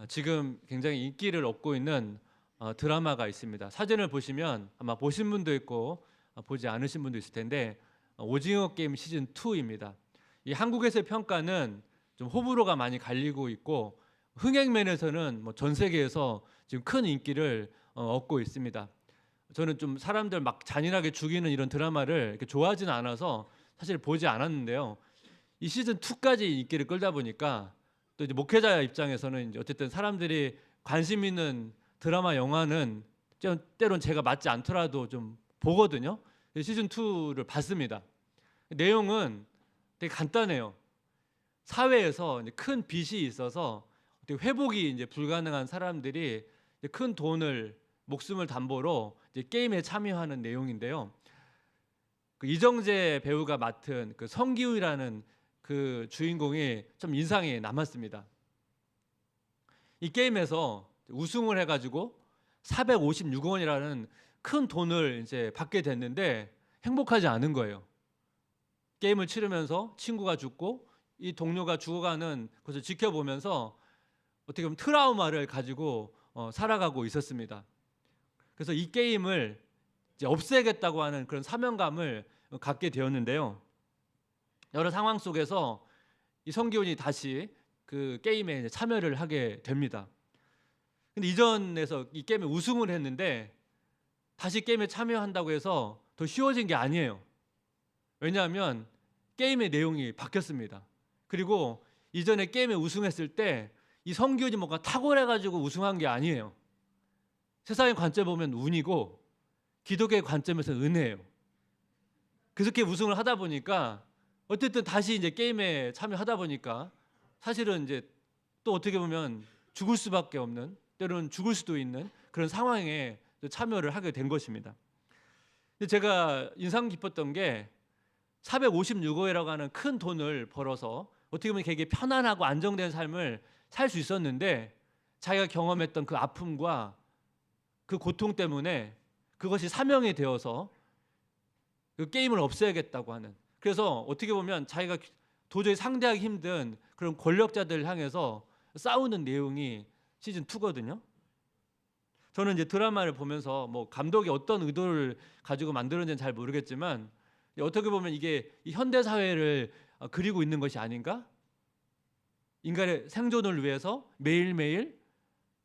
지금 굉장히 인기를 얻고 있는 드라마가 있습니다. 사진을 보시면 아마 보신 분도 있고 보지 않으신 분도 있을 텐데 오징어 게임 시즌 2입니다. 이 한국에서의 평가는 좀 호불호가 많이 갈리고 있고 흥행 면에서는 전 세계에서 지금 큰 인기를 얻고 있습니다. 저는 좀 사람들 막 잔인하게 죽이는 이런 드라마를 이렇게 좋아하지는 않아서 사실 보지 않았는데요. 이 시즌 2까지 인기를 끌다 보니까 또 이제 목회자 입장에서는 이제 어쨌든 사람들이 관심 있는 드라마 영화는 때론 제가 맞지 않더라도 좀 보거든요. 시즌 2를 봤습니다. 내용은 되게 간단해요. 사회에서 이제 큰 빚이 있어서 회복이 이제 불가능한 사람들이 이제 큰 돈을 목숨을 담보로 이제 게임에 참여하는 내용인데요. 그 이정재 배우가 맡은 그 성기훈이라는 그 주인공이 좀 인상이 남았습니다. 이 게임에서 우승을 해가지고 456억 원이라는 큰 돈을 이제 받게 됐는데 행복하지 않은 거예요. 게임을 치르면서 친구가 죽고 이 동료가 죽어가는 것을 지켜보면서 어떻게 보면 트라우마를 가지고 살아가고 있었습니다. 그래서 이 게임을 이제 없애겠다고 하는 그런 사명감을 갖게 되었는데요. 여러 상황 속에서 이 성기훈이 다시 그 게임에 이제 참여를 하게 됩니다. 근데 이전에서 이 게임에 우승을 했는데 다시 게임에 참여한다고 해서 더 쉬워진 게 아니에요. 왜냐하면 게임의 내용이 바뀌었습니다. 그리고 이전에 게임에 우승했을 때 이 성기훈이 뭔가 탁월해가지고 우승한 게 아니에요. 세상의 관점 보면 운이고 기독교의 관점에서는 은혜예요. 그렇게 우승을 하다 보니까 어쨌든 다시 이제 게임에 참여하다 보니까 사실은 이제 또 어떻게 보면 죽을 수밖에 없는, 때로는 죽을 수도 있는 그런 상황에 참여를 하게 된 것입니다. 근데 제가 인상 깊었던 게 456억이라고 하는 큰 돈을 벌어서 어떻게 보면 되게 편안하고 안정된 삶을 살 수 있었는데 자기가 경험했던 그 아픔과 그 고통 때문에 그것이 사명이 되어서 그 게임을 없애야겠다고 하는, 그래서 어떻게 보면 자기가 도저히 상대하기 힘든 그런 권력자들을 향해서 싸우는 내용이 시즌 2거든요. 저는 이제 드라마를 보면서 뭐 감독이 어떤 의도를 가지고 만들었는지는 잘 모르겠지만 어떻게 보면 이게 이 현대 사회를 그리고 있는 것이 아닌가? 인간의 생존을 위해서 매일매일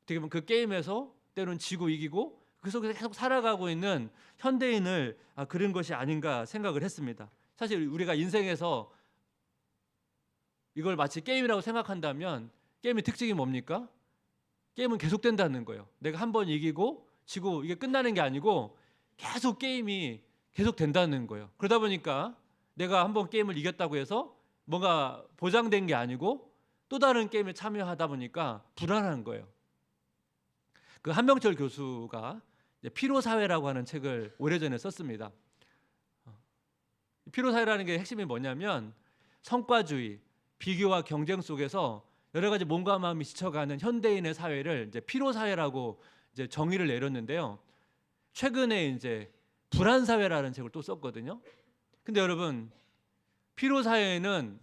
어떻게 보면 그 게임에서 때로는 지고 이기고 그 속에서 계속 살아가고 있는 현대인을 그린 것이 아닌가 생각을 했습니다. 사실 우리가 인생에서 이걸 마치 게임이라고 생각한다면 게임의 특징이 뭡니까? 게임은 계속된다는 거예요. 내가 한 번 이기고 지고 이게 끝나는 게 아니고 계속 게임이 계속된다는 거예요. 그러다 보니까 내가 한 번 게임을 이겼다고 해서 뭔가 보장된 게 아니고 또 다른 게임에 참여하다 보니까 불안한 거예요. 그 한명철 교수가 피로사회라고 하는 책을 오래전에 썼습니다. 피로사회라는 게 핵심이 뭐냐면 성과주의, 비교와 경쟁 속에서 여러 가지 몸과 마음이 지쳐가는 현대인의 사회를 이제 피로사회라고 이제 정의를 내렸는데요. 최근에 이제 불안사회라는 책을 또 썼거든요. 근데 여러분, 피로사회는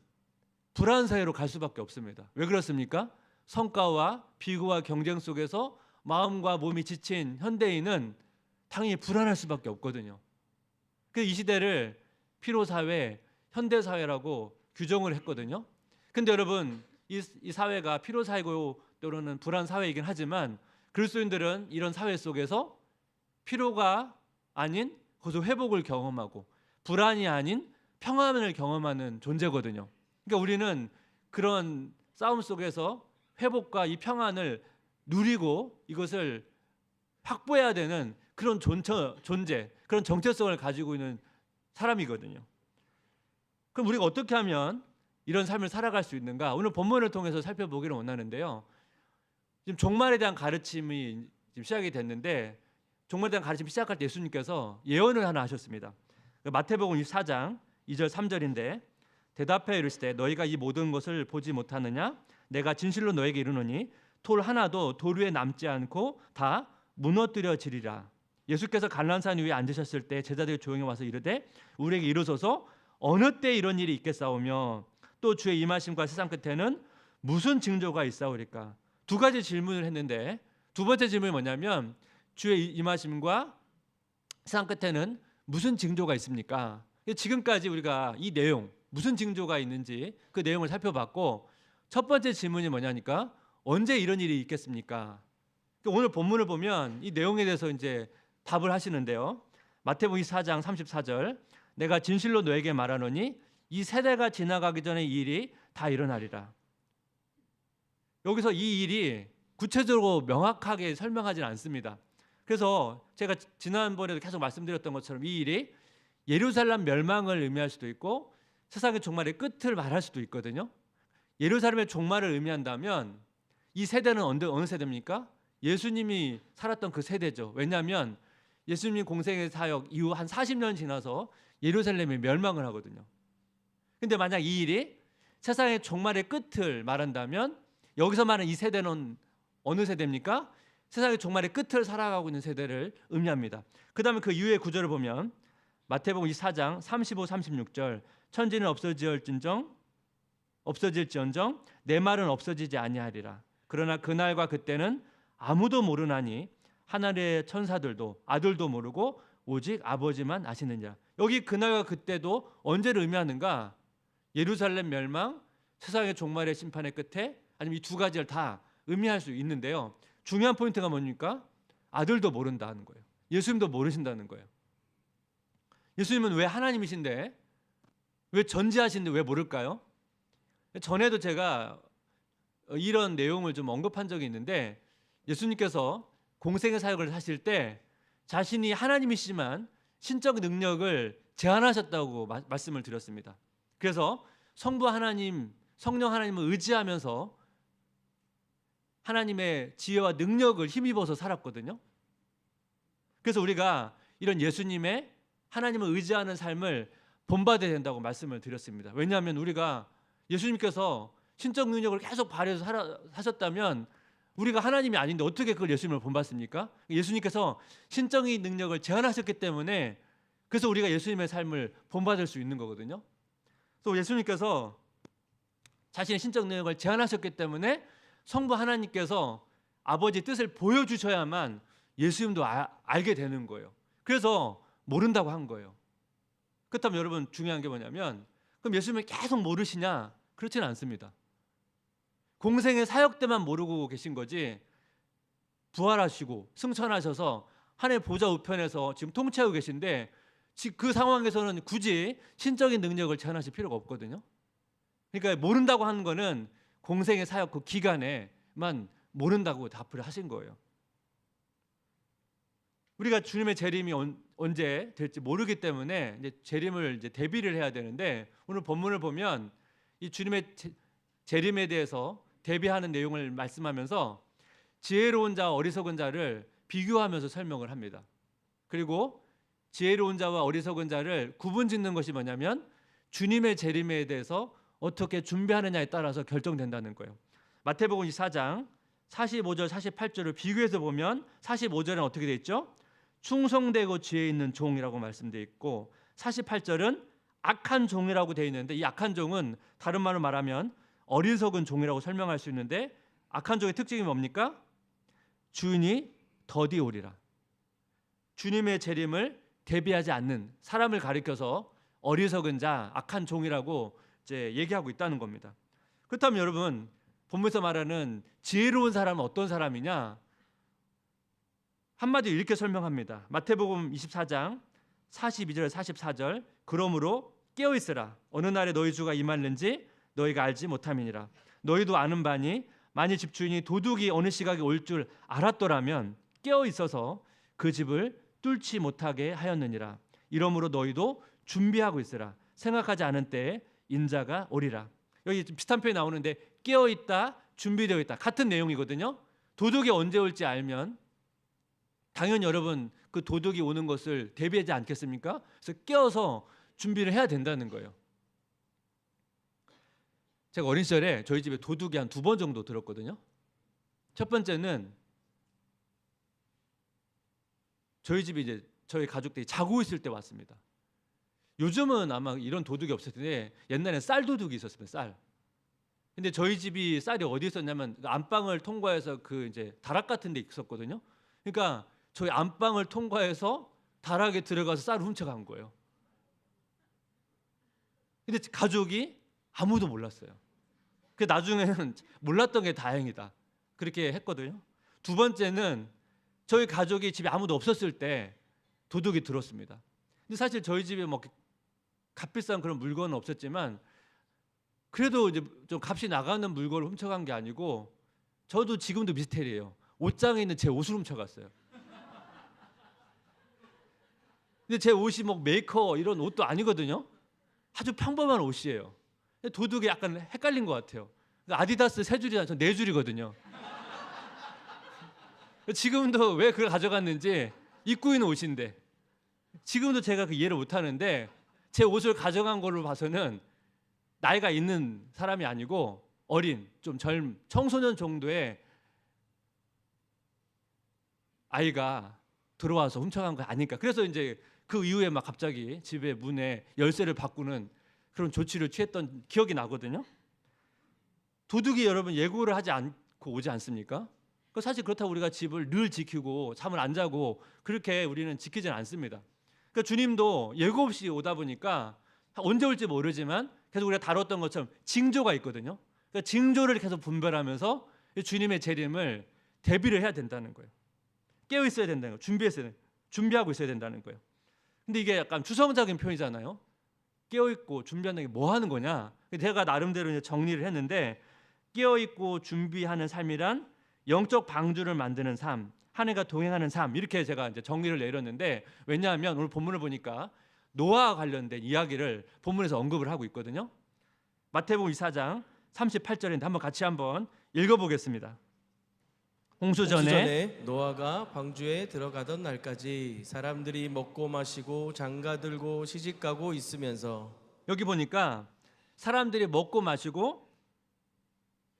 불안사회로 갈 수밖에 없습니다. 왜 그렇습니까? 성과와 비교와 경쟁 속에서 마음과 몸이 지친 현대인은 당연히 불안할 수밖에 없거든요. 이 시대를 피로사회, 현대사회라고 규정을 했거든요. 근데 여러분, 이 사회가 피로사회고 또는 불안사회이긴 하지만 그리스도인들은 이런 사회 속에서 피로가 아닌 거기서 회복을 경험하고 불안이 아닌 평안을 경험하는 존재거든요. 그러니까 우리는 그런 싸움 속에서 회복과 이 평안을 누리고 이것을 확보해야 되는 그런 존재, 그런 정체성을 가지고 있는 사람이거든요. 그럼 우리가 어떻게 하면 이런 삶을 살아갈 수 있는가? 오늘 본문을 통해서 살펴보기를 원하는데요. 지금 종말에 대한 가르침이 지금 시작이 됐는데 종말에 대한 가르침을 시작할 때 예수님께서 예언을 하나 하셨습니다. 마태복음 24장 2절 3절인데 대답하여 이르시되 너희가 이 모든 것을 보지 못하느냐? 내가 진실로 너에게 이르노니 돌 하나도 돌 위에 남지 않고 다 무너뜨려지리라. 예수께서 갈란산 위에 앉으셨을 때 제자들이 조용히 와서 이르되 우리에게 이르소서 어느 때 이런 일이 있겠사오며 또 주의 임하심과 세상 끝에는 무슨 징조가 있사오리까? 두 가지 질문을 했는데 두 번째 질문이 뭐냐면 주의 임하심과 세상 끝에는 무슨 징조가 있습니까? 지금까지 우리가 이 내용 무슨 징조가 있는지 그 내용을 살펴봤고 첫 번째 질문이 뭐냐니까 언제 이런 일이 있겠습니까? 오늘 본문을 보면 이 내용에 대해서 이제 답을 하시는데요. 마태복음 24장 34절 내가 진실로 너에게 말하노니 이 세대가 지나가기 전에 이 일이 다 일어나리라. 여기서 이 일이 구체적으로 명확하게 설명하지는 않습니다. 그래서 제가 지난번에도 계속 말씀드렸던 것처럼 이 일이 예루살렘 멸망을 의미할 수도 있고 세상의 종말의 끝을 말할 수도 있거든요. 예루살렘의 종말을 의미한다면 이 세대는 어느 세대입니까? 예수님이 살았던 그 세대죠. 왜냐하면 예수님 공생의 사역 이후 한 40년 지나서 예루살렘이 멸망을 하거든요. 근데 만약 이 일이 세상의 종말의 끝을 말한다면 여기서 말하는 이 세대는 어느 세대입니까? 세상의 종말의 끝을 살아가고 있는 세대를 의미합니다. 그 다음에 그 이후의 구절을 보면 마태복음 24장 35, 36절 천지는 없어질지언정 내 말은 없어지지 아니하리라. 그러나 그날과 그때는 아무도 모르나니 하늘의 천사들도 아들도 모르고 오직 아버지만 아시느니라. 여기 그날과 그때도 언제를 의미하는가? 예루살렘 멸망, 세상의 종말의 심판의 끝에 아니면 이 두 가지를 다 의미할 수 있는데요. 중요한 포인트가 뭡니까? 아들도 모른다는 거예요. 예수님도 모르신다는 거예요. 예수님은 왜 하나님이신데 왜 전지하신데 왜 모를까요? 전에도 제가 이런 내용을 좀 언급한 적이 있는데 예수님께서 공생의 사역을 하실 때 자신이 하나님이시지만 신적 능력을 제한하셨다고 말씀을 드렸습니다. 그래서 성부 하나님, 성령 하나님을 의지하면서 하나님의 지혜와 능력을 힘입어서 살았거든요. 그래서 우리가 이런 예수님의 하나님을 의지하는 삶을 본받아야 된다고 말씀을 드렸습니다. 왜냐하면 우리가 예수님께서 신적 능력을 계속 발휘해서 사셨다면 우리가 하나님이 아닌데 어떻게 그걸 예수님을 본받습니까? 예수님께서 신적인 능력을 제한하셨기 때문에 그래서 우리가 예수님의 삶을 본받을 수 있는 거거든요. 그래서 예수님께서 자신의 신적 능력을 제한하셨기 때문에 성부 하나님께서 아버지 뜻을 보여주셔야만 예수님도 알게 되는 거예요. 그래서 모른다고 한 거예요. 그렇다면 여러분 중요한 게 뭐냐면 그럼 예수님을 계속 모르시냐? 그렇지는 않습니다. 공생의 사역 때만 모르고 계신 거지 부활하시고 승천하셔서 하나님의 보좌 우편에서 지금 통치하고 계신데 그 상황에서는 굳이 신적인 능력을 제한하실 필요가 없거든요. 그러니까 모른다고 하는 거는 공생의 사역 그 기간에만 모른다고 답을 하신 거예요. 우리가 주님의 재림이 언제 될지 모르기 때문에 이제 재림을 이제 대비를 해야 되는데 오늘 본문을 보면 이 주님의 재림에 대해서 대비하는 내용을 말씀하면서 지혜로운 자와 어리석은 자를 비교하면서 설명을 합니다. 그리고 지혜로운 자와 어리석은 자를 구분짓는 것이 뭐냐면 주님의 재림에 대해서 어떻게 준비하느냐에 따라서 결정된다는 거예요. 마태복음 24장 45절 48절을 비교해서 보면 45절은 어떻게 되어 있죠? 충성되고 지혜 있는 종이라고 말씀되어 있고 48절은 악한 종이라고 되어 있는데 이 악한 종은 다른 말로 말하면 어리석은 종이라고 설명할 수 있는데 악한 종의 특징이 뭡니까? 주인이 더디 오리라. 주님의 재림을 대비하지 않는 사람을 가리켜서 어리석은 자, 악한 종이라고 이제 얘기하고 있다는 겁니다. 그렇다면 여러분 본문에서 말하는 지혜로운 사람은 어떤 사람이냐? 한마디로 이렇게 설명합니다. 마태복음 24장 42절 44절 그러므로 깨어 있으라. 어느 날에 너희 주가 임하는지 너희가 알지 못함이니라. 너희도 아는 바니 만일 집주인이 도둑이 어느 시각에 올 줄 알았더라면 깨어 있어서 그 집을 뚫지 못하게 하였느니라. 이러므로 너희도 준비하고 있으라. 생각하지 않은 때에 인자가 오리라. 여기 비슷한 표현이 나오는데 깨어 있다, 준비되어 있다 같은 내용이거든요. 도둑이 언제 올지 알면 당연히 여러분 그 도둑이 오는 것을 대비하지 않겠습니까? 그래서 깨어서 준비를 해야 된다는 거예요. 제가 어린 시절에 저희 집에 도둑이 한 2번 정도 들었거든요. 첫 번째는 저희 집이 이제 저희 가족들이 자고 있을 때 왔습니다. 요즘은 아마 이런 도둑이 없을 텐데 옛날엔 쌀 도둑이 있었습니다. 쌀. 근데 저희 집이 쌀이 어디 있었냐면 안방을 통과해서 그 이제 다락 같은 데 있었거든요. 그러니까 저희 안방을 통과해서 다락에 들어가서 쌀을 훔쳐간 거예요. 근데 가족이 아무도 몰랐어요. 그 나중에는 몰랐던 게 다행이다. 그렇게 했거든요. 두 번째는 저희 가족이 집에 아무도 없었을 때 도둑이 들었습니다. 근데 사실 저희 집에 뭐 값비싼 그런 물건은 없었지만 그래도 이제 좀 값이 나가는 물건을 훔쳐간 게 아니고 저도 지금도 미스테리예요. 옷장에 있는 제 옷을 훔쳐갔어요. 근데 제 옷이 뭐 메이커 이런 옷도 아니거든요. 아주 평범한 옷이에요. 도둑이 약간 헷갈린 것 같아요. 아디다스 세 줄이나 저 네 줄이거든요. 지금도 왜 그걸 가져갔는지 입고 있는 옷인데 지금도 제가 그 이해를 못하는데 제 옷을 가져간 걸로 봐서는 나이가 있는 사람이 아니고 어린 좀 청소년 정도의 아이가 들어와서 훔쳐간 거 아닐까. 그래서 이제 그 이후에 막 갑자기 집에 문에 열쇠를 바꾸는 그런 조치를 취했던 기억이 나거든요. 도둑이 여러분 예고를 하지 않고 오지 않습니까? 사실 그렇다고 우리가 집을 늘 지키고 잠을 안 자고 그렇게 우리는 지키지는 않습니다. 그러니까 주님도 예고 없이 오다 보니까 언제 올지 모르지만 계속 우리가 다뤘던 것처럼 징조가 있거든요. 그러니까 징조를 계속 분별하면서 주님의 재림을 대비를 해야 된다는 거예요. 깨어 있어야 된다는 거예요. 준비하고 있어야 된다는 거예요. 근데 이게 약간 추상적인 표현이잖아요. 깨어 있고 준비하는 게 뭐 하는 거냐? 제가 나름대로 이제 정리를 했는데 깨어 있고 준비하는 삶이란 영적 방주를 만드는 삶, 하늘과 동행하는 삶 이렇게 제가 이제 정리를 내렸는데 왜냐하면 오늘 본문을 보니까 노아와 관련된 이야기를 본문에서 언급을 하고 있거든요. 마태복음 24장 38절인데 한번 읽어보겠습니다. 홍수 전에 노아가 방주에 들어가던 날까지 사람들이 먹고 마시고 장가들고 시집가고 있으면서 여기 보니까 사람들이 먹고 마시고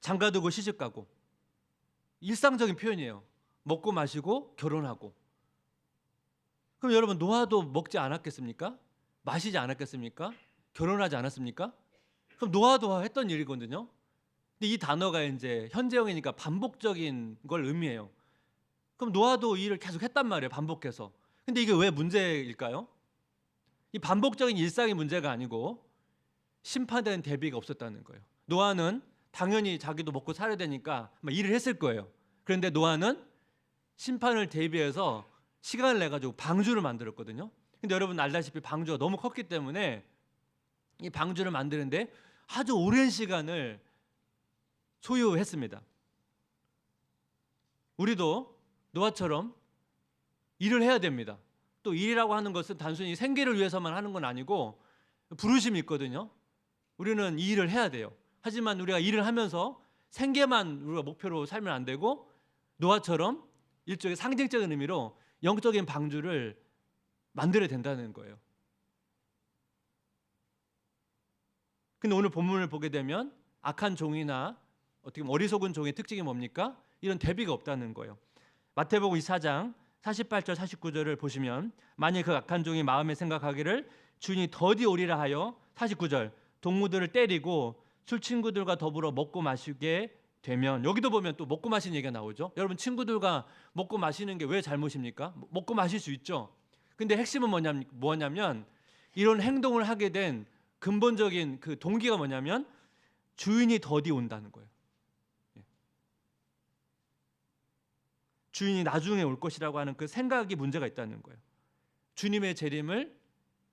장가들고 시집가고 일상적인 표현이에요. 먹고 마시고 결혼하고. 그럼 여러분 노아도 먹지 않았겠습니까? 마시지 않았겠습니까? 결혼하지 않았습니까? 그럼 노아도 했던 일이거든요. 근데 이 단어가 이제 현재형이니까 반복적인 걸 의미해요. 그럼 노아도 이 일을 계속 했단 말이에요. 반복해서. 근데 이게 왜 문제일까요? 이 반복적인 일상이 문제가 아니고 심판된 대비가 없었다는 거예요. 노아는 당연히 자기도 먹고 살아야 되니까 일을 했을 거예요. 그런데 노아는 심판을 대비해서 시간을 내 가지고 방주를 만들었거든요. 근데 여러분 알다시피 방주가 너무 컸기 때문에 이 방주를 만드는데 아주 오랜 시간을 소요했습니다. 우리도 노아처럼 일을 해야 됩니다. 또 일이라고 하는 것은 단순히 생계를 위해서만 하는 건 아니고 부르심이 있거든요. 우리는 이 일을 해야 돼요. 하지만 우리가 일을 하면서 생계만 우리가 목표로 살면 안 되고 노아처럼 일종의 상징적인 의미로 영적인 방주를 만들어야 된다는 거예요. 근데 오늘 본문을 보게 되면 악한 종이나 어떻게 보면 어리석은 종의 특징이 뭡니까? 이런 대비가 없다는 거예요. 마태복음 24장 48절 49절을 보시면 만일 그 악한 종이 마음에 생각하기를 주인이 더디 오리라 하여 49절 동무들을 때리고 술 친구들과 더불어 먹고 마시게 되면 여기도 보면 또 먹고 마시는 얘기가 나오죠. 여러분 친구들과 먹고 마시는 게 왜 잘못입니까? 먹고 마실 수 있죠. 근데 핵심은 뭐냐면 이런 행동을 하게 된 근본적인 그 동기가 뭐냐면 주인이 더디 온다는 거예요. 주인이 나중에 올 것이라고 하는 그 생각이 문제가 있다는 거예요. 주님의 재림을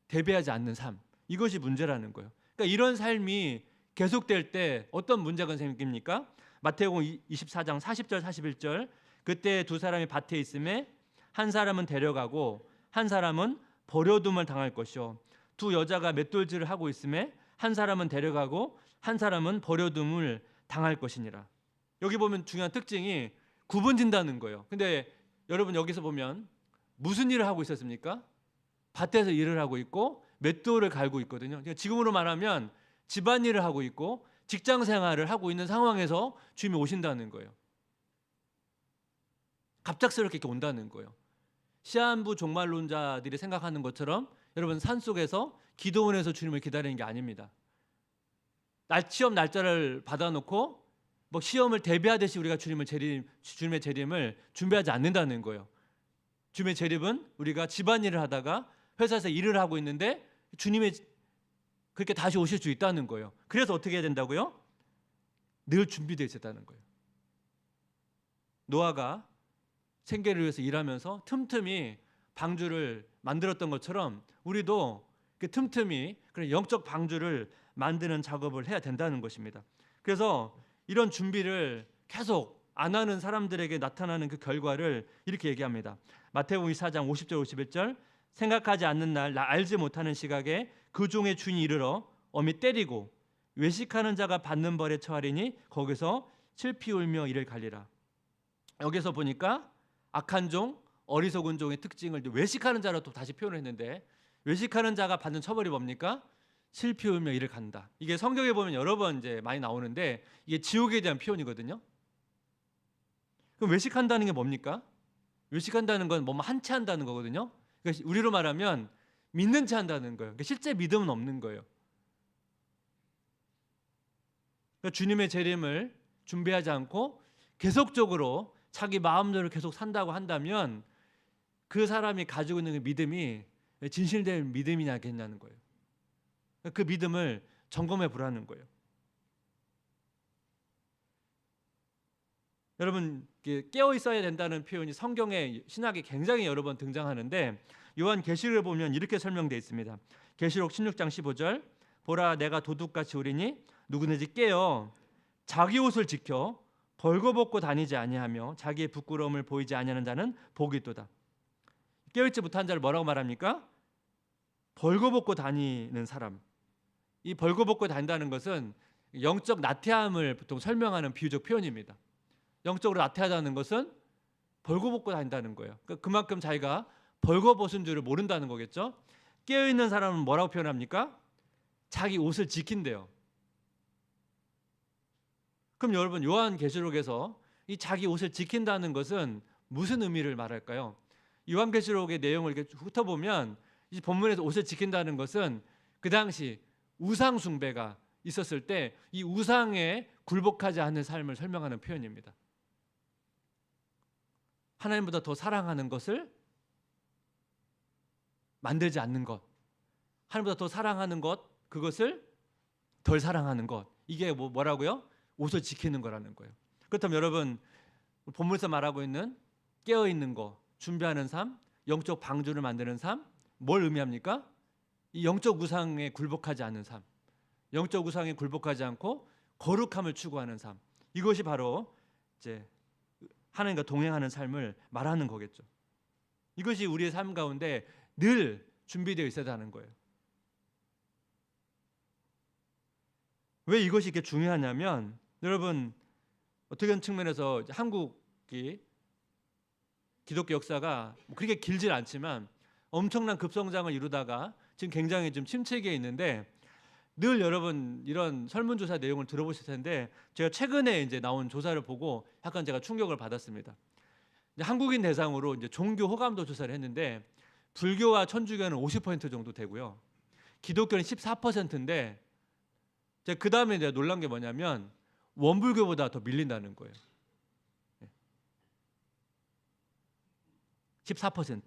대비하지 않는 삶, 이것이 문제라는 거예요. 그러니까 이런 삶이 계속될 때 어떤 문제가 생깁니까? 마태복음 24장 40절 41절 그때 두 사람이 밭에 있음에 한 사람은 데려가고 한 사람은 버려둠을 당할 것이요 두 여자가 맷돌질을 하고 있음에 한 사람은 데려가고 한 사람은 버려둠을 당할 것이니라. 여기 보면 중요한 특징이 구분진다는 거예요. 근데 여러분 여기서 보면 무슨 일을 하고 있었습니까? 밭에서 일을 하고 있고 맷돌을 갈고 있거든요. 그러니까 지금으로 말하면 집안일을 하고 있고 직장 생활을 하고 있는 상황에서 주님이 오신다는 거예요. 갑작스럽게 이렇게 온다는 거예요. 시한부 종말론자들이 생각하는 것처럼 여러분 산속에서 기도원에서 주님을 기다리는 게 아닙니다. 시험 날짜를 받아놓고 뭐 시험을 대비하듯이 우리가 주님의 재림을 준비하지 않는다는 거예요. 주님의 재림은 우리가 집안일을 하다가 회사에서 일을 하고 있는데 주님의 그렇게 다시 오실 수 있다는 거예요. 그래서 어떻게 해야 된다고요? 늘 준비되어 있었다는 거예요. 노아가 생계를 위해서 일하면서 틈틈이 방주를 만들었던 것처럼 우리도 그 틈틈이 그런 영적 방주를 만드는 작업을 해야 된다는 것입니다. 그래서 이런 준비를 계속 안 하는 사람들에게 나타나는 그 결과를 이렇게 얘기합니다. 마태복음 24장 50절 51절 생각하지 않는 날 알지 못하는 시각에 그 종의 주인이 이르러 엄히 때리고 외식하는 자가 받는 벌에 처하리니 거기서 슬피 울며 이를 갈리라. 여기서 보니까 악한 종, 어리석은 종의 특징을 외식하는 자로 또 다시 표현을 했는데 외식하는 자가 받는 처벌이 뭡니까? 슬피 울며 이를 간다. 이게 성경에 보면 여러 번 이제 많이 나오는데 이게 지옥에 대한 표현이거든요. 그럼 외식한다는 게 뭡니까? 외식한다는 건 뭐뭐 한 채 한다는 거거든요. 그러니까 우리로 말하면 믿는 채 한다는 거예요. 그러니까 실제 믿음은 없는 거예요. 그러니까 주님의 재림을 준비하지 않고 계속적으로 자기 마음대로 계속 산다고 한다면 그 사람이 가지고 있는 그 믿음이 진실된 믿음이냐겠냐는 거예요. 그 믿음을 점검해 보라는 거예요. 여러분 깨어 있어야 된다는 표현이 성경의 신학에 굉장히 여러 번 등장하는데 요한계시록을 보면 이렇게 설명되어 있습니다. 계시록 16장 15절 보라 내가 도둑같이 오리니 누구든지 깨어 자기 옷을 지켜 벌거벗고 다니지 아니하며 자기의 부끄러움을 보이지 아니하는 자는 복이 있도다. 깨어있지 못한 자를 뭐라고 말합니까? 벌거벗고 다니는 사람. 이 벌거벗고 다닌다는 것은 영적 나태함을 보통 설명하는 비유적 표현입니다. 영적으로 나태하다는 것은 벌거벗고 다닌다는 거예요. 그만큼 자기가 벌거벗은 줄을 모른다는 거겠죠. 깨어있는 사람은 뭐라고 표현합니까? 자기 옷을 지킨대요. 그럼 여러분 요한계시록에서 이 자기 옷을 지킨다는 것은 무슨 의미를 말할까요? 요한계시록의 내용을 이렇게 훑어보면 이 본문에서 옷을 지킨다는 것은 그 당시 우상 숭배가 있었을 때 이 우상에 굴복하지 않는 삶을 설명하는 표현입니다. 하나님보다 더 사랑하는 것을 만들지 않는 것, 하나님보다 더 사랑하는 것, 그것을 덜 사랑하는 것, 이게 뭐라고요? 옷을 지키는 거라는 거예요. 그렇다면 여러분 본문에서 말하고 있는 깨어있는 거, 준비하는 삶, 영적 방주를 만드는 삶, 뭘 의미합니까? 이 영적 우상에 굴복하지 않는 삶, 영적 우상에 굴복하지 않고 거룩함을 추구하는 삶, 이것이 바로 이제 하나님과 동행하는 삶을 말하는 거겠죠. 이것이 우리의 삶 가운데 늘 준비되어 있어야 하는 거예요. 왜 이것이 이렇게 중요하냐면 여러분 어떤 측면에서 한국이 기독교 역사가 그렇게 길질 않지만 엄청난 급성장을 이루다가 지금 굉장히 좀 침체기에 있는데 늘 여러분 이런 설문조사 내용을 들어보실 텐데 제가 최근에 이제 나온 조사를 보고 약간 제가 충격을 받았습니다. 한국인 대상으로 이제 종교 호감도 조사를 했는데 불교와 천주교는 50% 정도 되고요. 기독교는 14%인데 그 다음에 내가 놀란 게 뭐냐면 원불교보다 더 밀린다는 거예요. 14%.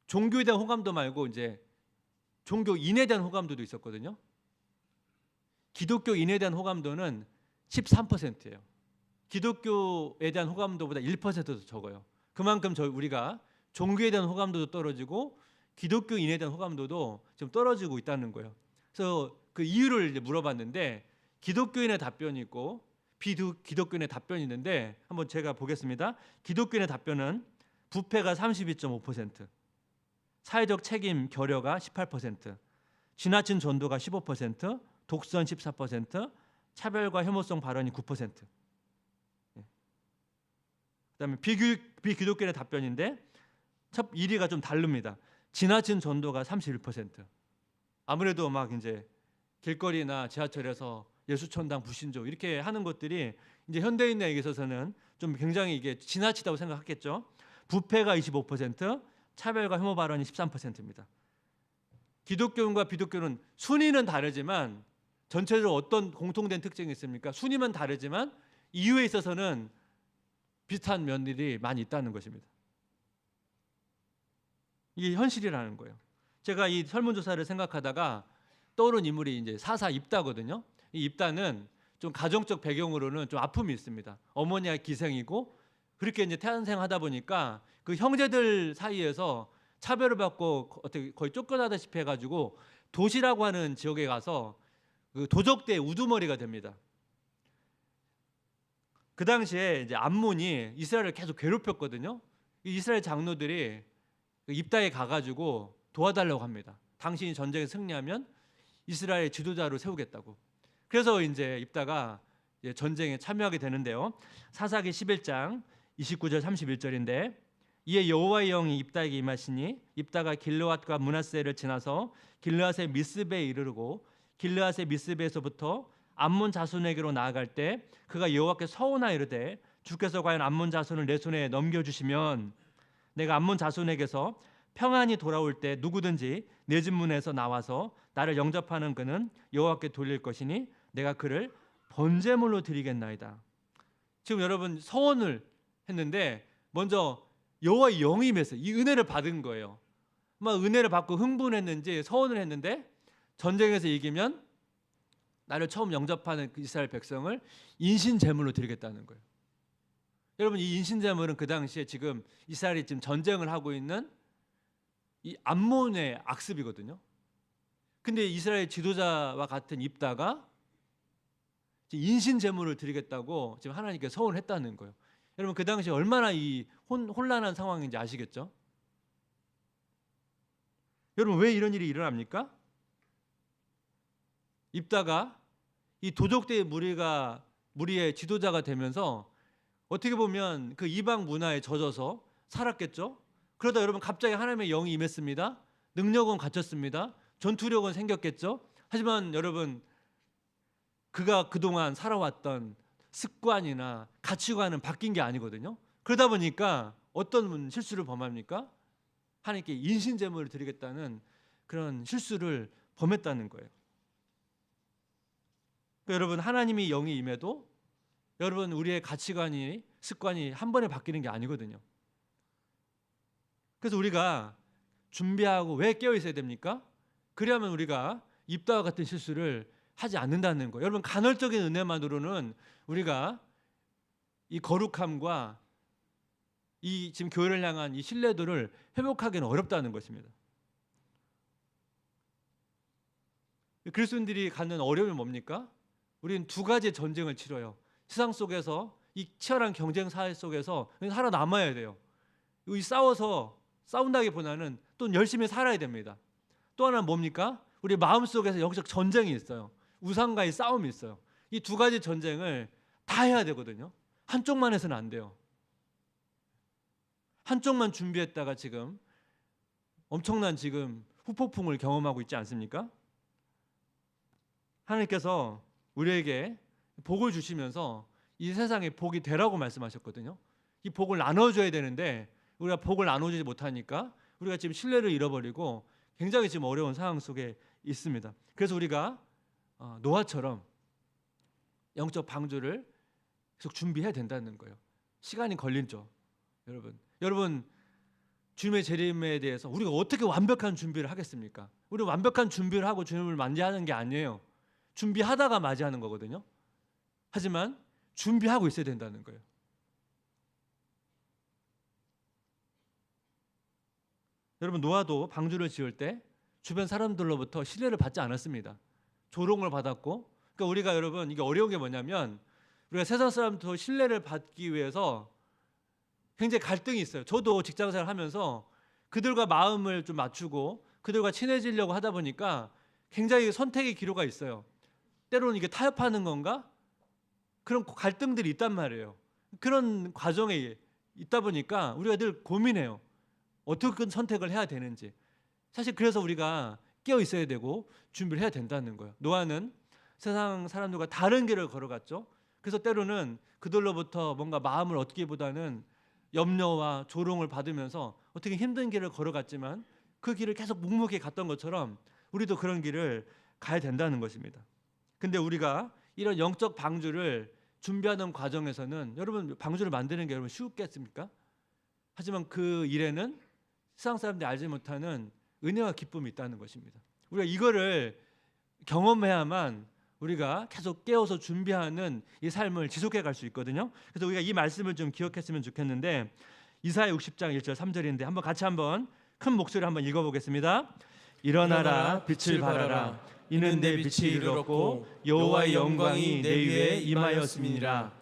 종교에 대한 호감도 말고 이제 종교인에 대한 호감도도 있었거든요. 기독교인에 대한 호감도는 13%예요. 기독교에 대한 호감도보다 1%도 적어요. 그만큼 우리가 종교에 대한 호감도도 떨어지고 기독교인에 대한 호감도도 좀 떨어지고 있다는 거예요. 그래서 그 이유를 이제 물어봤는데 기독교인의 답변이 있고 비기독교인의 답변이 있는데 한번 제가 보겠습니다. 기독교인의 답변은 부패가 32.5%, 사회적 책임 결여가 18%, 지나친 전도가 15%, 독선 14%, 차별과 혐오성 발언이 9%. 그다음에 비기독교인의 답변인데 첫 1위가 좀 다릅니다. 지나친 전도가 31%. 아무래도 막 이제 길거리나 지하철에서 예수천당 불신조 이렇게 하는 것들이 이제 현대인에게 있어서는 좀 굉장히 이게 지나치다고 생각하겠죠. 부패가 25%, 차별과 혐오 발언이 13%입니다. 기독교인과 비독교는 순위는 다르지만 전체적으로 어떤 공통된 특징이 있습니까? 순위만 다르지만 이유에 있어서는 비슷한 면들이 많이 있다는 것입니다. 이게 현실이라는 거예요. 제가 이 설문조사를 생각하다가 떠오른 인물이 이제 사사 입다거든요. 이 입다는 좀 가정적 배경으로는 좀 아픔이 있습니다. 어머니가 기생이고 그렇게 이제 태안생하다 보니까 그 형제들 사이에서 차별을 받고 어떻게 거의 쫓겨나다시피 해가지고 도시라고 하는 지역에 가서 그 도적대의 우두머리가 됩니다. 그 당시에 이제 암몬이 이스라엘을 계속 괴롭혔거든요. 이 이스라엘 장로들이 입다에 가가지고 도와달라고 합니다. 당신이 전쟁에 승리하면 이스라엘 지도자로 세우겠다고. 그래서 이제 입다가 이제 전쟁에 참여하게 되는데요. 사사기 11장 29절 31절인데 이에 여호와의 영이 입다에게 임하시니 입다가 길르앗과 므낫세를 지나서 길르앗의 미스베에 이르르고 길르앗의 미스베에서부터 암몬 자손에게로 나아갈 때 그가 여호와께 서원하여 이르되 주께서 과연 암몬 자손을 내 손에 넘겨주시면 내가 암몬 자손에게서 평안히 돌아올 때 누구든지 내 집 문에서 나와서 나를 영접하는 그는 여호와께 돌릴 것이니 내가 그를 번제물로 드리겠나이다. 지금 여러분 서원을 했는데 먼저 여호와의 영이 임했어요. 이 은혜를 받은 거예요. 막 은혜를 받고 흥분했는지 서원을 했는데 전쟁에서 이기면 나를 처음 영접하는 그 이스라엘 백성을 인신제물로 드리겠다는 거예요. 여러분 이 인신제물은 그 당시에 지금 이스라엘이 지금 전쟁을 하고 있는 이 암몬의 악습이거든요. 근데 이스라엘 지도자와 같은 입다가 인신제물을 드리겠다고 지금 하나님께 서원했다는 거예요. 여러분 그 당시에 얼마나 이 혼란한 상황인지 아시겠죠? 여러분 왜 이런 일이 일어납니까? 입다가 이 도적대의 무리의 지도자가 되면서 어떻게 보면 그 이방 문화에 젖어서 살았겠죠? 그러다 여러분 갑자기 하나님의 영이 임했습니다. 능력은 갖췄습니다. 전투력은 생겼겠죠? 하지만 여러분 그가 그동안 살아왔던 습관이나 가치관은 바뀐 게 아니거든요. 그러다 보니까 어떤 실수를 범합니까? 하나님께 인신제물을 드리겠다는 그런 실수를 범했다는 거예요. 그러니까 여러분 하나님이 영이 임해도 여러분 우리의 가치관이 습관이 한 번에 바뀌는 게 아니거든요. 그래서 우리가 준비하고 왜 깨어 있어야 됩니까? 그래야만 우리가 입다와 같은 실수를 하지 않는다는 거예요. 여러분 간헐적인 은혜만으로는 우리가 이 거룩함과 이 지금 교회를 향한 이 신뢰도를 회복하기는 어렵다는 것입니다. 그리스도인들이 갖는 어려움이 뭡니까? 우리는 두 가지의 전쟁을 치러요. 세상 속에서 이 치열한 경쟁 사회 속에서 살아남아야 돼요. 이 싸운다기보다는 또 열심히 살아야 됩니다. 또 하나는 뭡니까? 우리 마음속에서 영적 전쟁이 있어요. 우상과의 싸움이 있어요. 이 두 가지 전쟁을 다 해야 되거든요. 한쪽만 해서는 안 돼요. 한쪽만 준비했다가 지금 엄청난 지금 후폭풍을 경험하고 있지 않습니까? 하나님께서 우리에게 복을 주시면서 이 세상에 복이 되라고 말씀하셨거든요. 이 복을 나눠줘야 되는데 우리가 복을 나눠주지 못하니까 우리가 지금 신뢰를 잃어버리고 굉장히 지금 어려운 상황 속에 있습니다. 그래서 우리가 노아처럼 영적 방주를 계속 준비해야 된다는 거예요. 시간이 걸리죠. 여러분 주님의 재림에 대해서 우리가 어떻게 완벽한 준비를 하겠습니까? 우리 완벽한 준비를 하고 주님을 맞이하는 게 아니에요. 준비하다가 맞이하는 거거든요. 하지만 준비하고 있어야 된다는 거예요. 여러분 노아도 방주를 지을 때 주변 사람들로부터 신뢰를 받지 않았습니다. 조롱을 받았고, 그러니까 우리가 여러분 이게 어려운 게 뭐냐면 우리가 세상 사람부터 신뢰를 받기 위해서 굉장히 갈등이 있어요. 저도 직장생활 하면서 그들과 마음을 좀 맞추고 그들과 친해지려고 하다 보니까 굉장히 선택의 기로가 있어요. 때로는 이게 타협하는 건가? 그런 갈등들이 있단 말이에요. 그런 과정에 있다 보니까 우리가 늘 고민해요. 어떻게 선택을 해야 되는지. 사실 그래서 우리가 깨어 있어야 되고 준비를 해야 된다는 거예요. 노아는 세상 사람들과 다른 길을 걸어갔죠. 그래서 때로는 그들로부터 뭔가 마음을 얻기보다는 염려와 조롱을 받으면서 어떻게 힘든 길을 걸어갔지만 그 길을 계속 묵묵히 갔던 것처럼 우리도 그런 길을 가야 된다는 것입니다. 근데 우리가 이런 영적 방주를 준비하는 과정에서는 여러분 방주를 만드는 게 여러분 쉽겠습니까? 하지만 그 일에는 세상 사람들이 알지 못하는 은혜와 기쁨이 있다는 것입니다. 우리가 이거를 경험해야만 우리가 계속 깨워서 준비하는 이 삶을 지속해 갈 수 있거든요. 그래서 우리가 이 말씀을 좀 기억했으면 좋겠는데 이사야 60장 1절 3절인데 한번 같이 한번 큰 목소리로 한번 읽어보겠습니다. 일어나라 빛을 발하라 이는 내 빛이 이르렀고 여호와의 영광이 내 위에 임하였음이니라.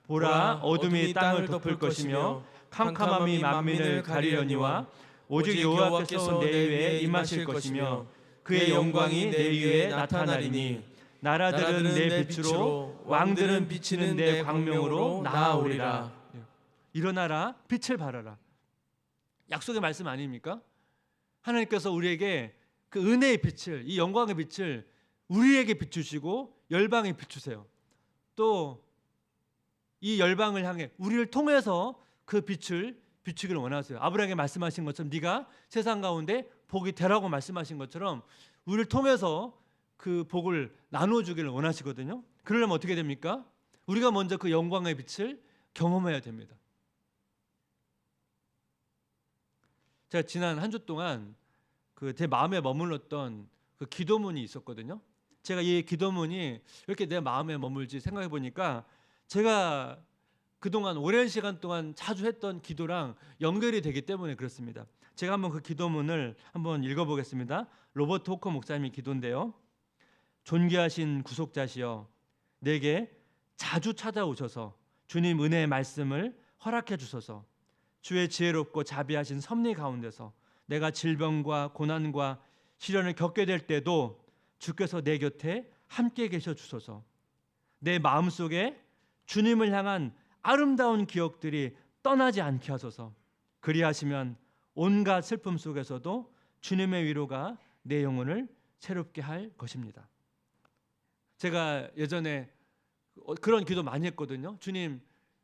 보라 어둠이 땅을 덮을 것이며 캄캄함이 만민을 가리려니와 오직 여호와께서 내 위에 임하실 것이며 그의 영광이 내 위에 나타나리니 나라들은 내 빛으로 왕들은 비치는 내 광명으로 나아오리라. 일어나라 빛을 발하라. 약속의 말씀 아닙니까? 하나님께서 우리에게 그 은혜의 빛을, 이 영광의 빛을 우리에게 비추시고 열방에 비추세요. 또 이 열방을 향해 우리를 통해서 그 빛을 비추기를 원하세요. 아브라함에게 말씀하신 것처럼 네가 세상 가운데 복이 되라고 말씀하신 것처럼 우리를 통해서 그 복을 나눠주기를 원하시거든요. 그러려면 어떻게 됩니까? 우리가 먼저 그 영광의 빛을 경험해야 됩니다. 제가 지난 한 주 동안 그 제 마음에 머물렀던 그 기도문이 있었거든요. 제가 이 기도문이 왜 이렇게 내 마음에 머물지 생각해 보니까 제가 그동안 오랜 시간 동안 자주 했던 기도랑 연결이 되기 때문에 그렇습니다. 제가 한번 그 기도문을 한번 읽어보겠습니다. 로버트 호커 목사님의 기도인데요. 존귀하신 구속자시여 내게 자주 찾아오셔서 주님 은혜의 말씀을 허락해 주소서. 주의 지혜롭고 자비하신 섭리 가운데서 내가 질병과 고난과 시련을 겪게 될 때도 주께서 내 곁에 함께 계셔 주소서. 내 마음속에 주님을 향한 아름다운 기억들이 떠나지 않게 하소서. 그리하시면 온갖 슬픔 속에서도 주님의 위로가 내 영혼을 새롭게 할 것입니다. 제가 예전에 그런 기도 많이 했거든요. 주님,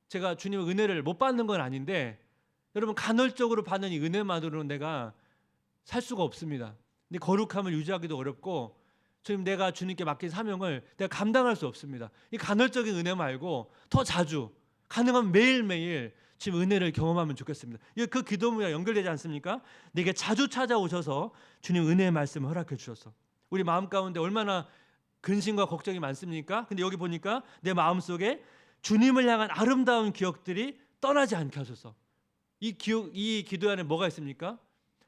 제가 주님의 은혜를 못 받는 건 아닌데 여러분 간헐적으로 받는 이 은혜만으로는 내가 살 수가 없습니다. 근데 거룩함을 유지하기도 어렵고 주님 내가 주님께 맡긴 사명을 내가 감당할 수 없습니다. 이 간헐적인 은혜 말고 더 자주 가능하면 매일매일 지금 은혜를 경험하면 좋겠습니다. 그 기도문이랑 연결되지 않습니까? 내게 자주 찾아오셔서 주님 은혜의 말씀을 허락해 주셔서 우리 마음 가운데 얼마나 근심과 걱정이 많습니까? 근데 여기 보니까 내 마음속에 주님을 향한 아름다운 기억들이 떠나지 않게 하소서. 이 기도 안에 뭐가 있습니까?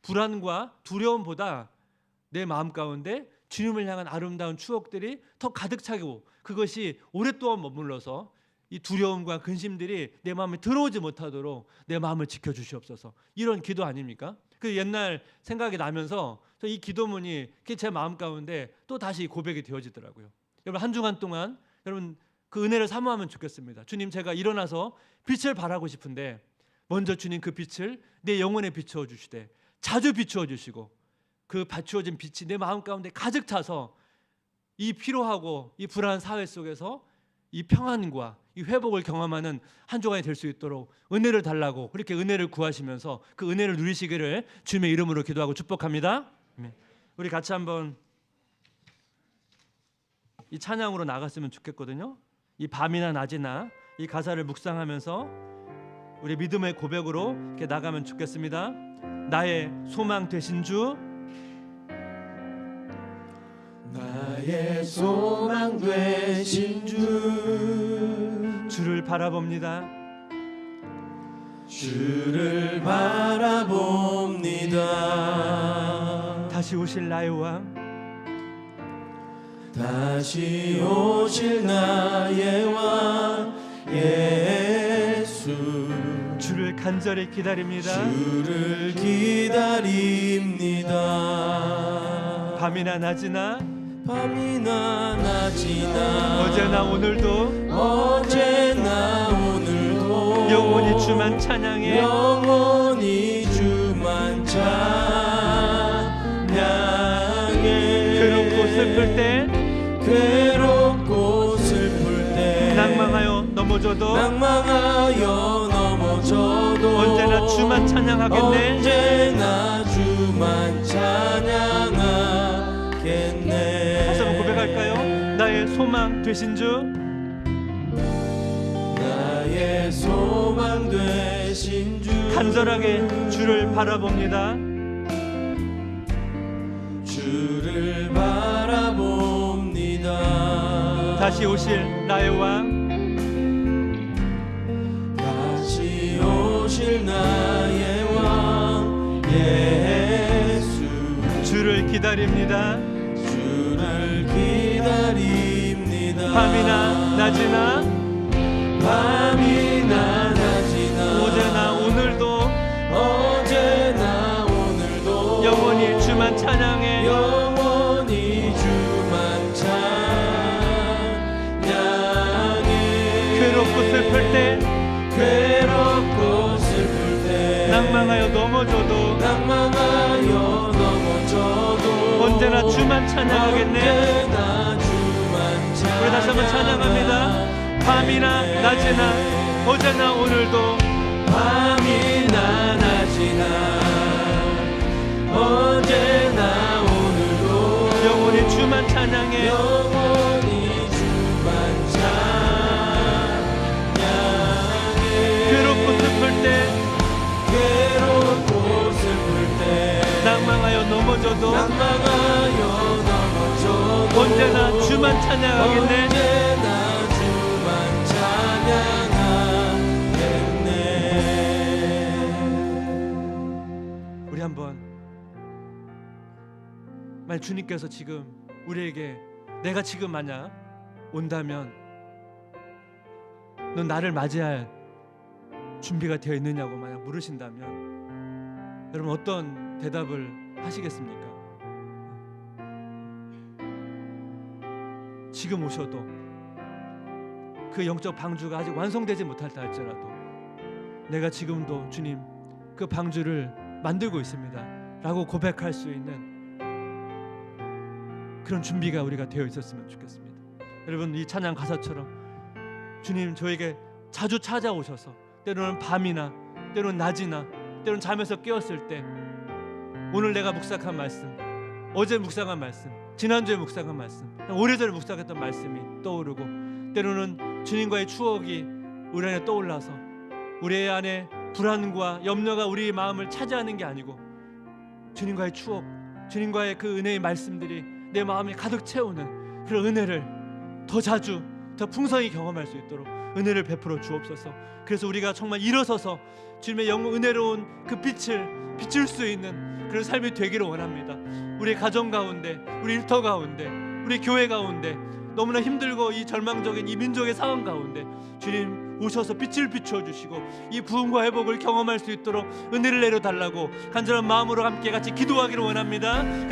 불안과 두려움보다 내 마음 가운데 주님을 향한 아름다운 추억들이 더 가득 차고 그것이 오랫동안 머물러서 이 두려움과 근심들이 내 마음에 들어오지 못하도록 내 마음을 지켜주시옵소서. 이런 기도 아닙니까? 그 옛날 생각이 나면서 이 기도문이 제 마음 가운데 또 다시 고백이 되어지더라고요. 여러분 한 주간 동안 여러분 그 은혜를 사모하면 좋겠습니다. 주님 제가 일어나서 빛을 발하고 싶은데 먼저 주님 그 빛을 내 영혼에 비추어 주시되 자주 비추어 주시고 그 비추어진 빛이 내 마음 가운데 가득 차서 이 피로하고 이 불안한 사회 속에서 이 평안과 이 회복을 경험하는 한 주간이 될 수 있도록 은혜를 달라고 그렇게 은혜를 구하시면서 그 은혜를 누리시기를 주님의 이름으로 기도하고 축복합니다. 우리 같이 한번 이 찬양으로 나갔으면 좋겠거든요. 이 밤이나 낮이나 이 가사를 묵상하면서 우리 믿음의 고백으로 이렇게 나가면 좋겠습니다. 나의 소망 되신 주, 나의 소망 되신 주, 주를 바라봅니다. 주를 바라봅니다. 다시 오실 나의 왕, 다시 오실 나의 왕 예수, 주를 간절히 기다립니다. 주를 기다립니다. 밤이나 낮이나 밤이나 낮이나 어제나 오늘도 영원히 주만 찬양해. 영원히 주만 찬양해. 괴롭고 슬플 때 낭망하여 넘어져도 언제나 주만 찬양하겠네. 언제나 주만 찬양하겠네. 되신 주, 나의 소망 되신 주, 간절하게 주를 바라봅니다. 주를 바라봅니다. 다시 오실 나의 왕, 다시 오실 나의 왕 예수, 주를 기다립니다. 주를 기다립니다. 밤이나 낮이나 밤이나 낮이나 어제나 오늘도 어제나 오늘도 영원히 주만 찬양해. 영원히 주만 찬양해. 괴롭고 슬플 때, 괴롭고 슬플 때, 낭망하여 넘어져도 낭망하여 넘어져도 언제나 주만 찬양하겠네. 언제나 주만 찬양하겠네. 우리 다시 한번 찬양합니다. 밤이나 낮이나 어제나 오늘도 밤이나 낮이나 언제나 오늘도 영원히 주만 찬양해. 영원히 주만 찬양해. 괴롭고 슬플 때, 괴롭고 슬플 때, 낭망하여 넘어져도 낭망하여 넘어져도 언제나 주만 찬양하겠네. 언제나 주만 찬양하겠네. 우리 한번, 만약 주님께서 지금 우리에게 내가 지금 만약 온다면 넌 나를 맞이할 준비가 되어 있느냐고 만약 물으신다면 여러분 어떤 대답을 하시겠습니까? 지금 오셔도 그 영적 방주가 아직 완성되지 못했다 할지라도 내가 지금도 주님 그 방주를 만들고 있습니다 라고 고백할 수 있는 그런 준비가 우리가 되어 있었으면 좋겠습니다. 여러분 이 찬양 가사처럼 주님 저에게 자주 찾아오셔서 때로는 밤이나 때로는 낮이나 때로는 잠에서 깨었을 때 오늘 내가 묵상한 말씀, 어제 묵상한 말씀, 지난주에 묵상한 말씀, 오래전에 묵상했던 말씀이 떠오르고 때로는 주님과의 추억이 우리 안에 떠올라서 우리 안에 불안과 염려가 우리 마음을 차지하는 게 아니고 주님과의 추억, 주님과의 그 은혜의 말씀들이 내 마음을 가득 채우는 그런 은혜를 더 자주 더 풍성히 경험할 수 있도록 은혜를 베풀어 주옵소서. 그래서 우리가 정말 일어서서 주님의 영원 은혜로운 그 빛을 비출 수 있는 그런 삶이 되기를 원합니다. 우리 가정 가운데, 우리 일터 가운데, 우리 교회 가운데 너무나 힘들고 이 절망적인 이 민족의 상황 가운데 주님 오셔서 빛을 비춰주시고 이 부흥과 회복을 경험할 수 있도록 은혜를 내려달라고 간절한 마음으로 함께 같이 기도하기를 원합니다.